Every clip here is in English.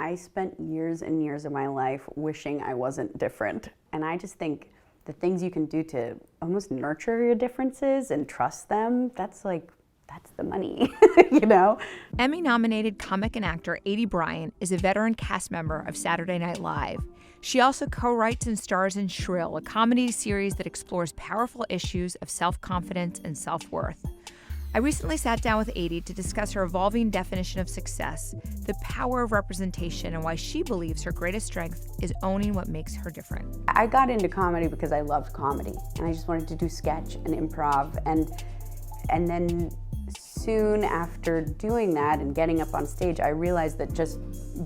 I spent years and years of my life wishing I wasn't different. And I just think the things you can do to almost nurture your differences and trust them, that's the money, you know? Emmy-nominated comic and actor Aidy Bryant is a veteran cast member of Saturday Night Live. She also co-writes and stars in Shrill, a comedy series that explores powerful issues of self-confidence and self-worth. I recently sat down with Aidy to discuss her evolving definition of success, the power of representation, and why she believes her greatest strength is owning what makes her different. I got into comedy because I loved comedy, and I just wanted to do sketch and improv, and then soon after doing that and getting up on stage, I realized that just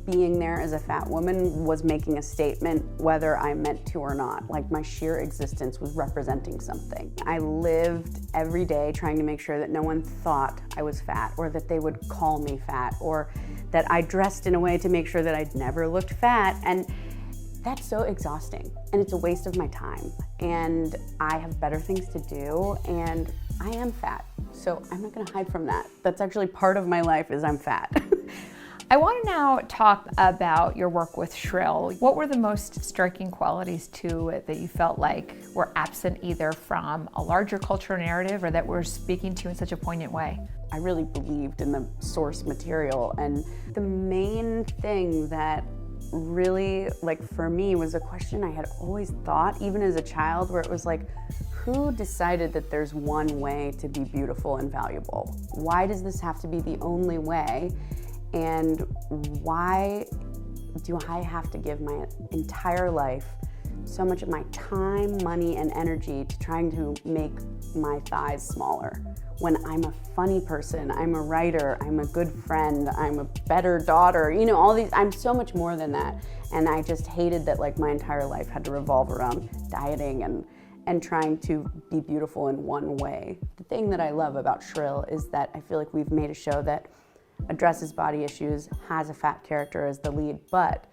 being there as a fat woman was making a statement whether I meant to or not. Like, my sheer existence was representing something. I lived every day trying to make sure that no one thought I was fat, or that they would call me fat, or that I dressed in a way to make sure that I'd never looked fat. And that's so exhausting, and it's a waste of my time. And I have better things to do, and I am fat, so I'm not gonna hide from that. That's actually part of my life, is I'm fat. I want to now talk about your work with Shrill. What were the most striking qualities to it that you felt like were absent either from a larger cultural narrative or that were speaking to you in such a poignant way? I really believed in the source material, and the main thing that really, for me, was a question I had always thought, even as a child, where it was like, who decided that there's one way to be beautiful and valuable? Why does this have to be the only way? And why do I have to give my entire life so much of my time, money, and energy to trying to make my thighs smaller? When I'm a funny person, I'm a writer, I'm a good friend, I'm a better daughter, you know, all these, I'm so much more than that. And I just hated that my entire life had to revolve around dieting and trying to be beautiful in one way. The thing that I love about Shrill is that I feel like we've made a show that addresses body issues, has a fat character as the lead, but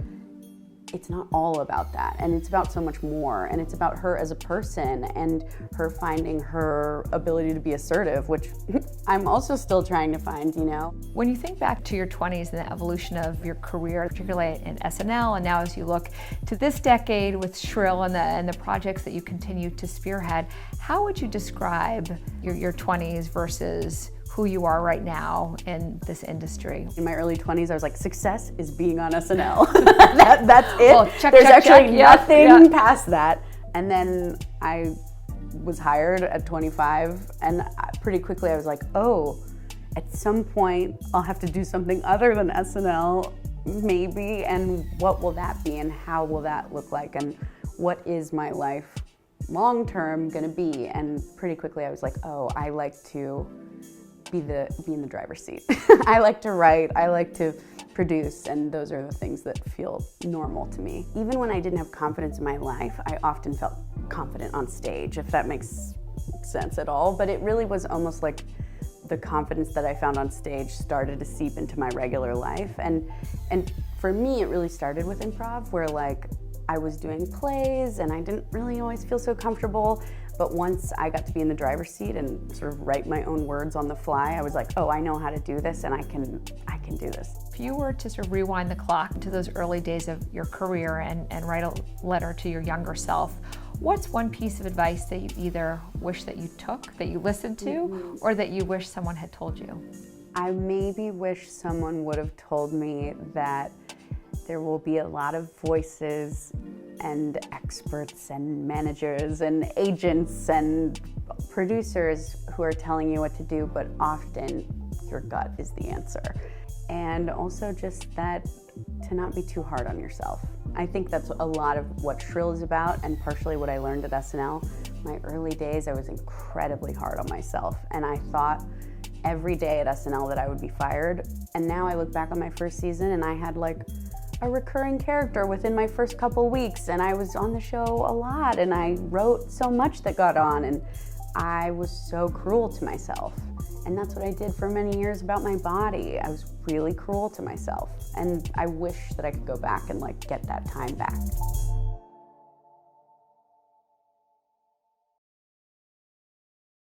it's not all about that, and it's about so much more, and it's about her as a person and her finding her ability to be assertive, which I'm also still trying to find, you know? When you think back to your 20s and the evolution of your career, particularly in SNL, and now as you look to this decade with Shrill and the projects that you continue to spearhead, how would you describe your 20s versus who you are right now in this industry? In my early 20s, I was like, success is being on SNL. That's it. Well, There's actually nothing past that. And then I was hired at 25, and pretty quickly I was like, oh, at some point I'll have to do something other than SNL, maybe, and what will that be, and how will that look like, and what is my life long-term gonna be? And pretty quickly I was like, oh, I like to be in the driver's seat. I like to write, I like to produce, and those are the things that feel normal to me. Even when I didn't have confidence in my life, I often felt confident on stage, if that makes sense at all. But it really was almost like the confidence that I found on stage started to seep into my regular life. And for me, it really started with improv, where I was doing plays and I didn't really always feel so comfortable. But once I got to be in the driver's seat and sort of write my own words on the fly, I was like, oh, I know how to do this, and I can do this. If you were to sort of rewind the clock to those early days of your career and write a letter to your younger self, what's one piece of advice that you either wish that you took, that you listened to, or that you wish someone had told you? I maybe wish someone would have told me that there will be a lot of voices and experts and managers and agents and producers who are telling you what to do, but often your gut is the answer. And also just that to not be too hard on yourself. I think that's a lot of what Shrill is about, and partially what I learned at SNL. My early days, I was incredibly hard on myself, and I thought every day at SNL that I would be fired. And now I look back on my first season and I had a recurring character within my first couple weeks, and I was on the show a lot, and I wrote so much that got on, and I was so cruel to myself. And that's what I did for many years about my body. I was really cruel to myself, and I wish that I could go back and get that time back.